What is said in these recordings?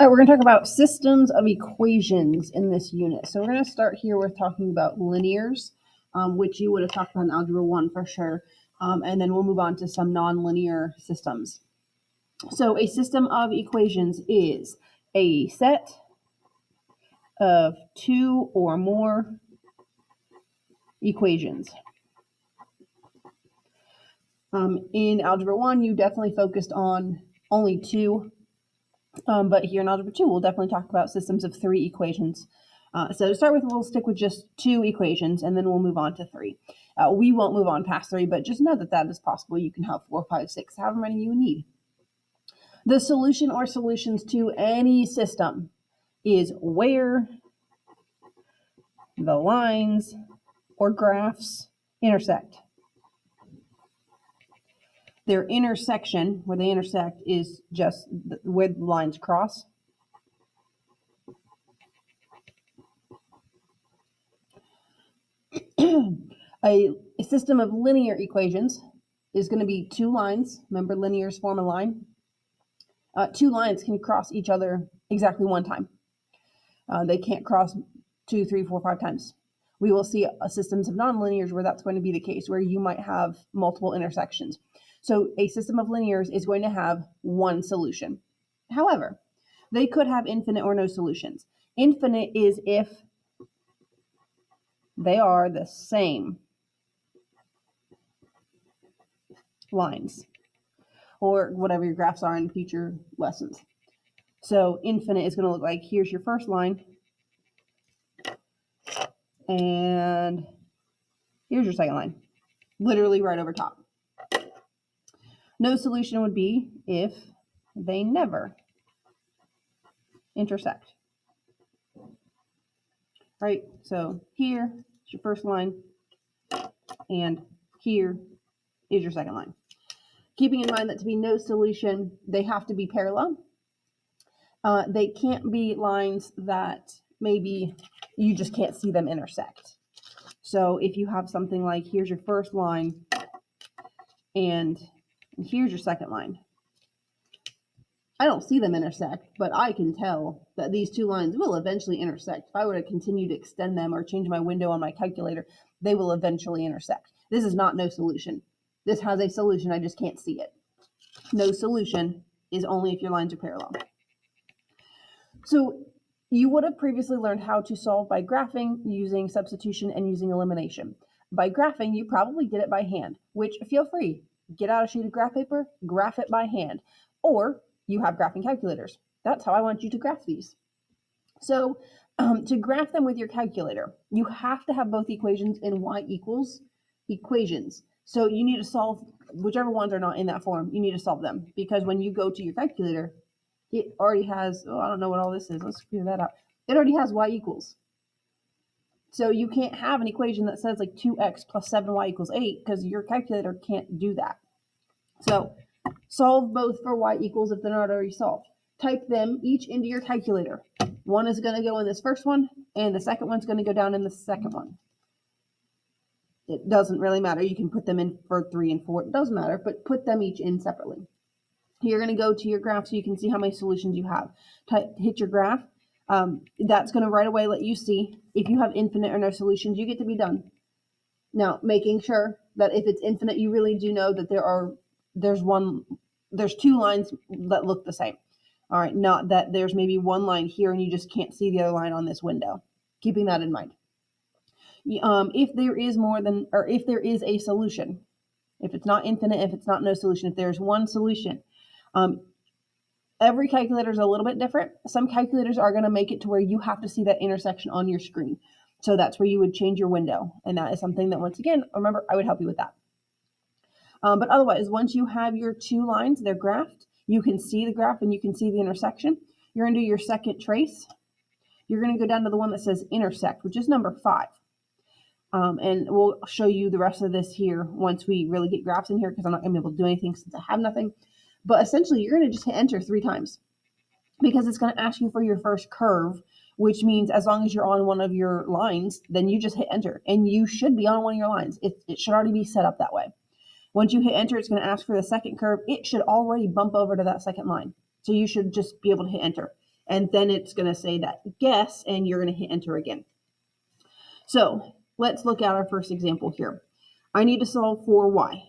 All right, we're going to talk about systems of equations in this unit. So we're going to start here with talking about linears, which you would have talked about in Algebra 1 for sure. And then we'll move on to some nonlinear systems. So a system of equations is a set of two or more equations. In Algebra 1, you definitely focused on only two. But here in Algebra 2, we'll definitely talk about systems of three equations. So to start with, we'll stick with just two equations, and then we'll move on to three. We won't move on past three, but just know that that is possible. You can have 4, 5, 6, however many you need. The solution or solutions to any system is where the lines or graphs intersect. Their intersection, where they intersect, is just where the lines cross. A system of linear equations is going to be two lines. Remember, linears form a line. Two lines can cross each other exactly one time. They can't cross 2, 3, 4, 5 times. We will see systems of nonlinears where that's going to be the case, where you might have multiple intersections. So a system of linears is going to have one solution. However, they could have infinite or no solutions. Infinite is if they are the same lines, or whatever your graphs are in future lessons. So infinite is going to look like, here's your first line, and here's your second line, literally right over top. No solution would be if they never intersect. Right, so here is your first line, and here is your second line. Keeping in mind that to be no solution, they have to be parallel. They can't be lines that maybe you just can't see them intersect. So if you have something like, here's your first line, and here's your second line, I don't see them intersect, but I can tell that these two lines will eventually intersect. If I were to continue to extend them or change my window on my calculator, they will eventually intersect. This is not no solution. This has a solution, I just can't see it. No solution is only if your lines are parallel. So you would have previously learned how to solve by graphing, using substitution, and using elimination. By graphing, you probably did it by hand, which feel free, get out a sheet of graph paper, graph it by hand, or you have graphing calculators. That's how I want you to graph these. So to graph them with your calculator, you have to have both equations in y equals equations. So you need to solve whichever ones are not in that form, you need to solve them, because when you go to your calculator, it already has, I don't know what all this is. Let's figure that out. It already has y equals. So you can't have an equation that says like 2x plus 7y equals 8, because your calculator can't do that. So solve both for y equals if they're not already solved. Type them each into your calculator. One is going to go in this first one, and the second one's going to go down in the second one. It doesn't really matter. You can put them in for 3 and 4. It doesn't matter, but put them each in separately. You're going to go to your graph so you can see how many solutions you have. Hit your graph. That's going to right away let you see if you have infinite or no solutions. You get to be done. Now, making sure that if it's infinite, you really do know that there's two lines that look the same. All right, not that there's maybe one line here and you just can't see the other line on this window. Keeping that in mind. If there is if there is a solution, if it's not infinite, if it's not no solution, if there's one solution, every calculator is a little bit different. Some calculators are going to make it to where you have to see that intersection on your screen. So that's where you would change your window. And that is something that, once again, remember, I would help you with that. But otherwise, once you have your two lines, they're graphed, you can see the graph and you can see the intersection. You're going to do your second trace. You're going to go down to the one that says intersect, which is number 5. And we'll show you the rest of this here once we really get graphs in here, because I'm not going to be able to do anything since I have nothing. But essentially, you're going to just hit enter 3 times, because it's going to ask you for your first curve, which means as long as you're on one of your lines, then you just hit enter. And you should be on one of your lines. It should already be set up that way. Once you hit enter, it's going to ask for the second curve. It should already bump over to that second line. So you should just be able to hit enter. And then it's going to say that guess, and you're going to hit enter again. So let's look at our first example here. I need to solve for y.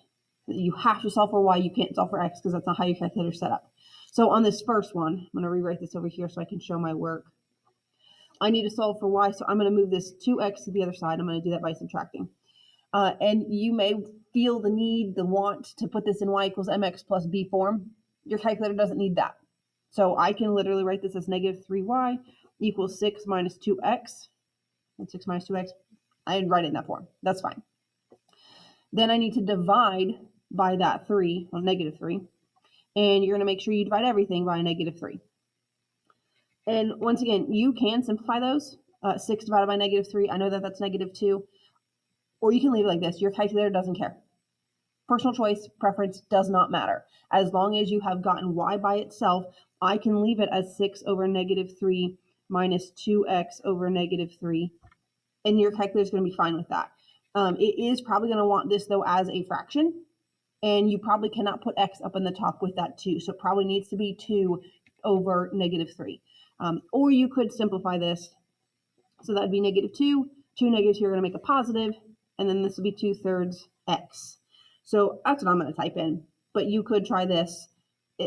You have to solve for y. You can't solve for x because that's not how your calculator is set up. So on this first one, I'm going to rewrite this over here so I can show my work. I need to solve for y, so I'm going to move this 2x to the other side. I'm going to do that by subtracting. And you may feel the need, the want to put this in y equals mx plus b form. Your calculator doesn't need that. So I can literally write this as negative 3y equals 6 minus 2x. And 6 minus 2x, I write it in that form. That's fine. Then I need to divide by that 3, well, negative 3. And you're going to make sure you divide everything by a negative 3. And once again, you can simplify those. 6 divided by negative 3, I know that that's negative 2. Or you can leave it like this. Your calculator doesn't care. Personal choice, preference does not matter. As long as you have gotten y by itself, I can leave it as 6 over negative 3 minus 2x over negative 3. And your calculator is going to be fine with that. It is probably going to want this, though, as a fraction. And you probably cannot put x up in the top with that 2. So it probably needs to be 2 over negative 3. Or you could simplify this. So that would be negative 2. 2 negatives here are going to make a positive. And then this will be 2/3 x. So that's what I'm going to type in. But you could try this.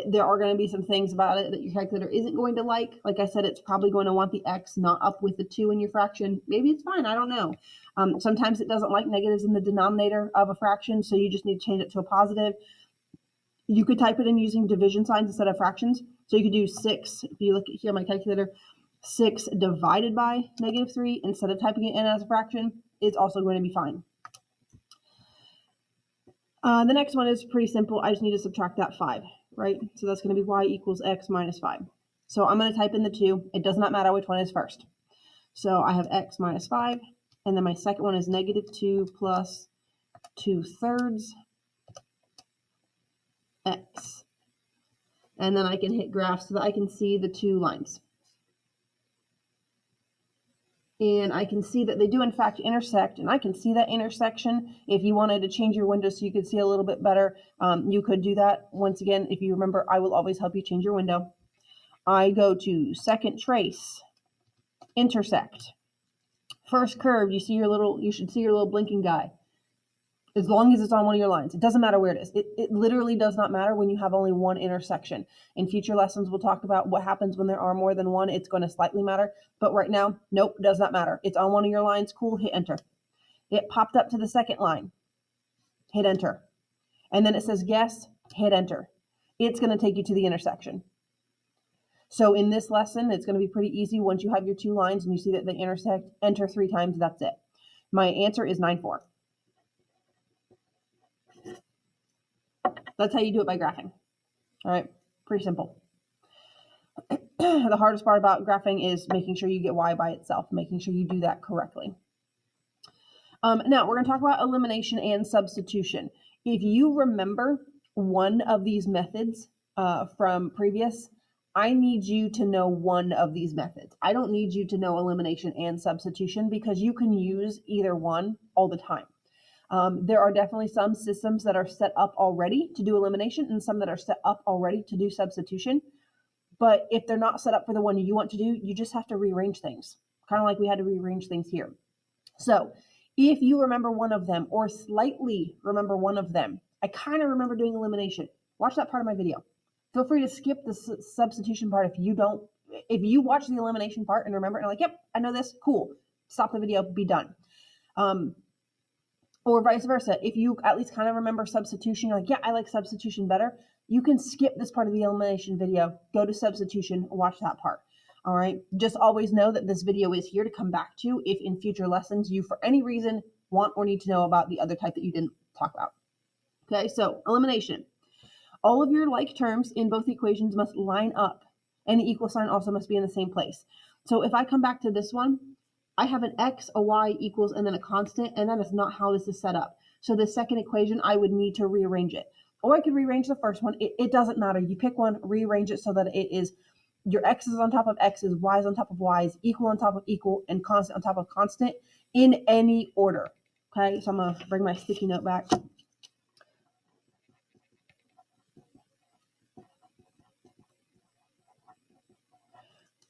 There are going to be some things about it that your calculator isn't going to like. Like I said, it's probably going to want the x not up with the 2 in your fraction. Maybe it's fine. I don't know. Sometimes it doesn't like negatives in the denominator of a fraction, so you just need to change it to a positive. You could type it in using division signs instead of fractions. So you could do 6. If you look at here on my calculator, 6 divided by negative 3 instead of typing it in as a fraction is also going to be fine. The next one is pretty simple. I just need to subtract that 5, right? So that's going to be y equals x minus 5. So I'm going to type in the 2. It does not matter which one is first. So I have x minus 5, and then my second one is negative 2 plus 2/3 x. And then I can hit graph so that I can see the 2 lines. And I can see that they do in fact intersect, and I can see that intersection. If you wanted to change your window so you could see a little bit better, you could do that. Once again, if you remember, I will always help you change your window. I go to second trace, intersect. First curve, you should see your little blinking guy. As long as it's on one of your lines. It doesn't matter where it is. It literally does not matter when you have only one intersection. In future lessons, we'll talk about what happens when there are more than one. It's going to slightly matter. But right now, nope, does not matter. It's on one of your lines. Cool, hit enter. It popped up to the second line. Hit enter. And then it says guess, hit enter. It's going to take you to the intersection. So in this lesson, it's going to be pretty easy. Once you have your 2 lines and you see that they intersect, enter 3 times, that's it. My answer is 9/4. That's how you do it by graphing. All right, pretty simple. The hardest part about graphing is making sure you get y by itself, making sure you do that correctly. Now, we're going to talk about elimination and substitution. If you remember one of these methods from previous, I need you to know one of these methods. I don't need you to know elimination and substitution because you can use either one all the time. There are definitely some systems that are set up already to do elimination and some that are set up already to do substitution. But if they're not set up for the one you want to do, you just have to rearrange things, kind of like we had to rearrange things here. So if you remember one of them or slightly remember one of them, I kind of remember doing elimination. Watch that part of my video. Feel free to skip the substitution part if you don't. If you watch the elimination part and remember it and like, yep, I know this, cool. Stop the video, be done. Or vice versa. If you at least kind of remember substitution, you're like, yeah, I like substitution better. You can skip this part of the elimination video, go to substitution, watch that part. All right. Just always know that this video is here to come back to if in future lessons you, for any reason, want or need to know about the other type that you didn't talk about. Okay. So elimination. All of your like terms in both equations must line up, and the equal sign also must be in the same place. So if I come back to this one, I have an x, a y equals, and then a constant, and that is not how this is set up. So the second equation, I would need to rearrange it. Or I could rearrange the first one. It doesn't matter. You pick one, rearrange it so that it is your x is on top of x's, y is on top of y's, equal on top of equal, and constant on top of constant in any order. Okay, so I'm going to bring my sticky note back.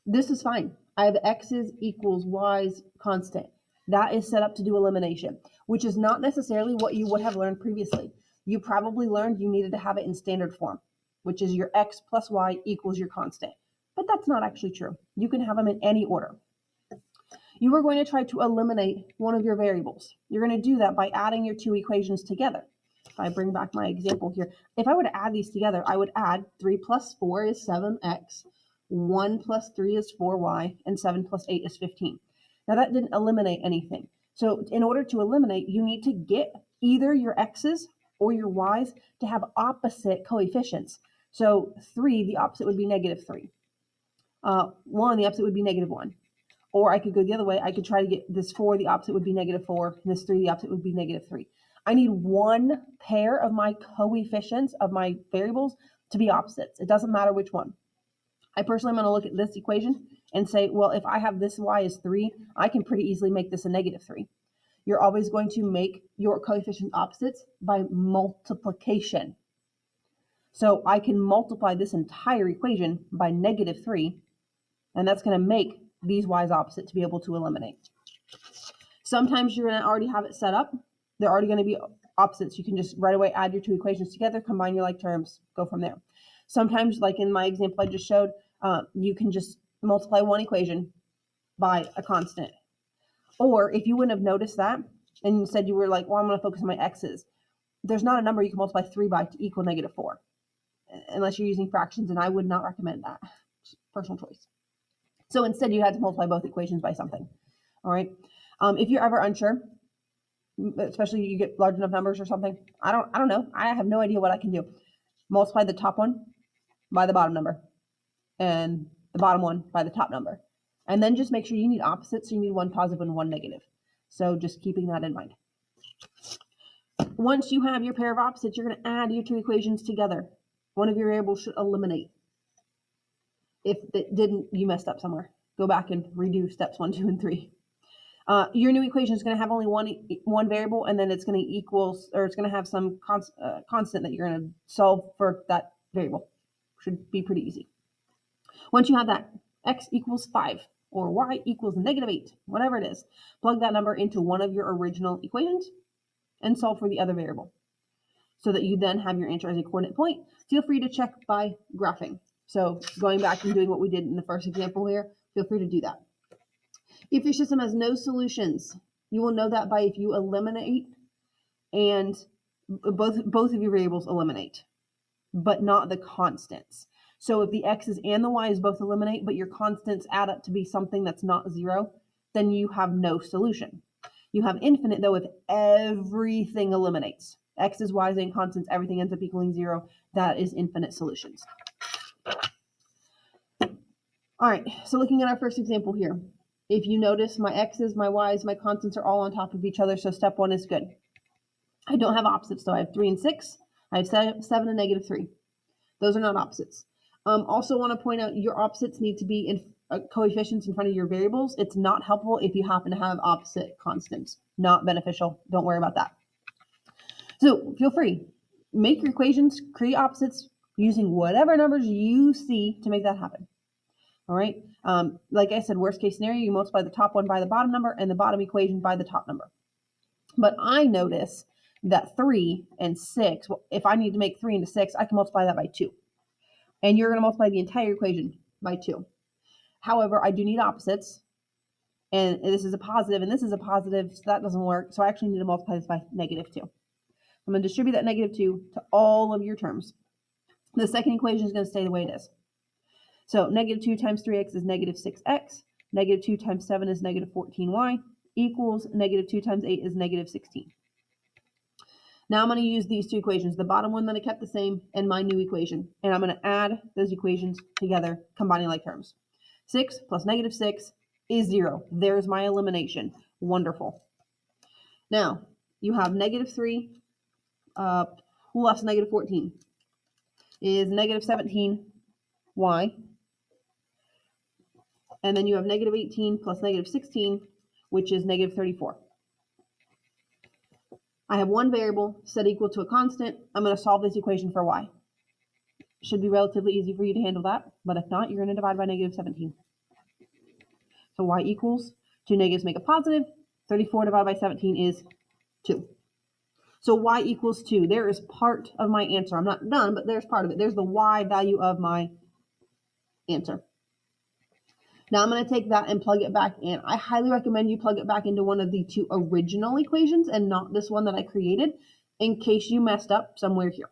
This is fine. I have x's equals y's constant. That is set up to do elimination, which is not necessarily what you would have learned previously. You probably learned you needed to have it in standard form, which is your x plus y equals your constant. But that's not actually true. You can have them in any order. You are going to try to eliminate one of your variables. You're going to do that by adding your two equations together. If I bring back my example here, if I were to add these together, I would add 3 plus 4 is 7x, 1 plus 3 is 4y, and 7 plus 8 is 15. Now that didn't eliminate anything. So in order to eliminate, you need to get either your x's or your y's to have opposite coefficients. So 3, the opposite would be negative 3. 1, the opposite would be negative 1. Or I could go the other way. I could try to get this 4, the opposite would be negative 4, and this 3, the opposite would be negative 3. I need one pair of my coefficients of my variables to be opposites. It doesn't matter which one. I personally am going to look at this equation and say, well, if I have this y as 3, I can pretty easily make this a negative 3. You're always going to make your coefficient opposites by multiplication. So I can multiply this entire equation by negative 3, and that's going to make these y's opposite to be able to eliminate. Sometimes you're going to already have it set up. They're already going to be opposites. You can just right away add your two equations together, combine your like terms, go from there. Sometimes, like in my example I just showed, you can just multiply one equation by a constant. Or if you wouldn't have noticed that, and instead you were like, well, I'm going to focus on my x's, there's not a number you can multiply 3 by to equal negative 4, unless you're using fractions, and I would not recommend that. It's personal choice. So instead, you had to multiply both equations by something. All right. If you're ever unsure, especially you get large enough numbers or something, I don't know. I have no idea what I can do. Multiply the top one by the bottom number, and the bottom one by the top number, and then just make sure you need opposites. So you need one positive and one negative. So just keeping that in mind. Once you have your pair of opposites, you're going to add your two equations together. One of your variables should eliminate. If it didn't, you messed up somewhere. Go back and redo steps 1, 2, and 3. Your new equation is going to have only one variable, and then it's going to equal, or it's going to have some constant that you're going to solve for that variable. Should be pretty easy. Once you have that, x equals 5 or y equals negative 8, whatever it is, plug that number into one of your original equations and solve for the other variable so that you then have your answer as a coordinate point. Feel free to check by graphing. So going back and doing what we did in the first example here, feel free to do that. If your system has no solutions, you will know that by if you eliminate and both of your variables eliminate, but not the constants. So if the x's and the y's both eliminate, but your constants add up to be something that's not 0, then you have no solution. You have infinite, though, if everything eliminates. X's, y's, and constants, everything ends up equaling 0. That is infinite solutions. All right, so looking at our first example here. If you notice, my x's, my y's, my constants are all on top of each other, so step 1 is good. I don't have opposites, though. I have 3 and 6. I have 7 and negative 3. Those are not opposites. Also want to point out your opposites need to be in coefficients in front of your variables. It's not helpful if you happen to have opposite constants. Not beneficial. Don't worry about that. So feel free. Make your equations, create opposites using whatever numbers you see to make that happen. All right. Like I said, worst case scenario, you multiply the top one by the bottom number and the bottom equation by the top number. But I notice that 3 and 6, well, if I need to make 3 into 6, I can multiply that by 2. And you're going to multiply the entire equation by 2. However, I do need opposites. And this is a positive, and this is a positive, so that doesn't work. So I actually need to multiply this by negative 2. I'm going to distribute that negative 2 to all of your terms. The second equation is going to stay the way it is. So negative 2 times 3x is negative 6x. Negative 2 times 7 is negative 14y. Equals negative 2 times 8 is negative 16. Now I'm going to use these two equations, the bottom one that I kept the same and my new equation. And I'm going to add those equations together, combining like terms. 6 plus negative 6 is 0. There's my elimination. Wonderful. Now, you have negative 3 plus negative 14 is negative 17y. And then you have negative 18 plus negative 16, which is negative 34. I have one variable set equal to a constant. I'm going to solve this equation for y. Should be relatively easy for you to handle that, but if not, you're going to divide by negative 17. So y equals 2 negatives make a positive. 34 divided by 17 is 2. So y equals 2. There is part of my answer. I'm not done, but there's part of it. There's the y value of my answer. Now I'm going to take that and plug it back in. I highly recommend you plug it back into one of the two original equations and not this one that I created in case you messed up somewhere here.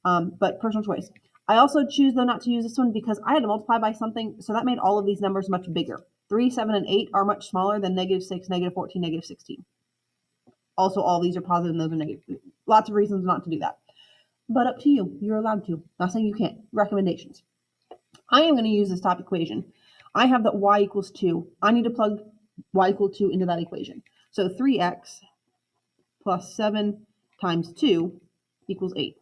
But personal choice. I also choose, though, not to use this one because I had to multiply by something, so that made all of these numbers much bigger. 3, 7, and 8 are much smaller than -6, -14, -16. Also, all these are positive and those are negative. Lots of reasons not to do that. But up to you. You're allowed to. Not saying you can't. Recommendations. I am going to use this top equation. I have that y equals 2. I need to plug y equal 2 into that equation. So 3x plus 7 times 2 equals 8.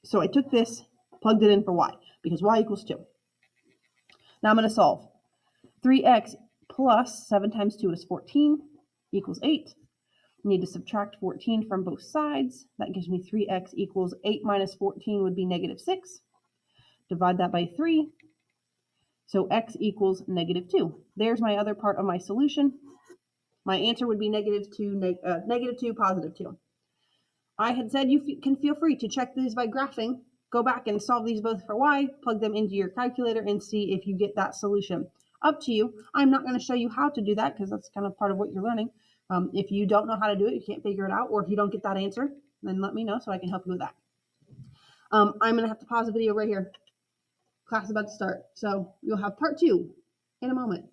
So I took this, plugged it in for y, because y equals 2. Now I'm going to solve. 3x plus 7 times 2 is 14 equals 8. I need to subtract 14 from both sides. That gives me 3x equals 8 minus 14 would be -6. Divide that by 3. So x equals -2. There's my other part of my solution. My answer would be -2, +2. I had said you can feel free to check these by graphing. Go back and solve these both for y, plug them into your calculator, and see if you get that solution. Up to you. I'm not going to show you how to do that because that's kind of part of what you're learning. If you don't know how to do it, you can't figure it out, or if you don't get that answer, then let me know so I can help you with that. I'm going to have to pause the video right here. Class is about to start, so you'll have part 2 in a moment.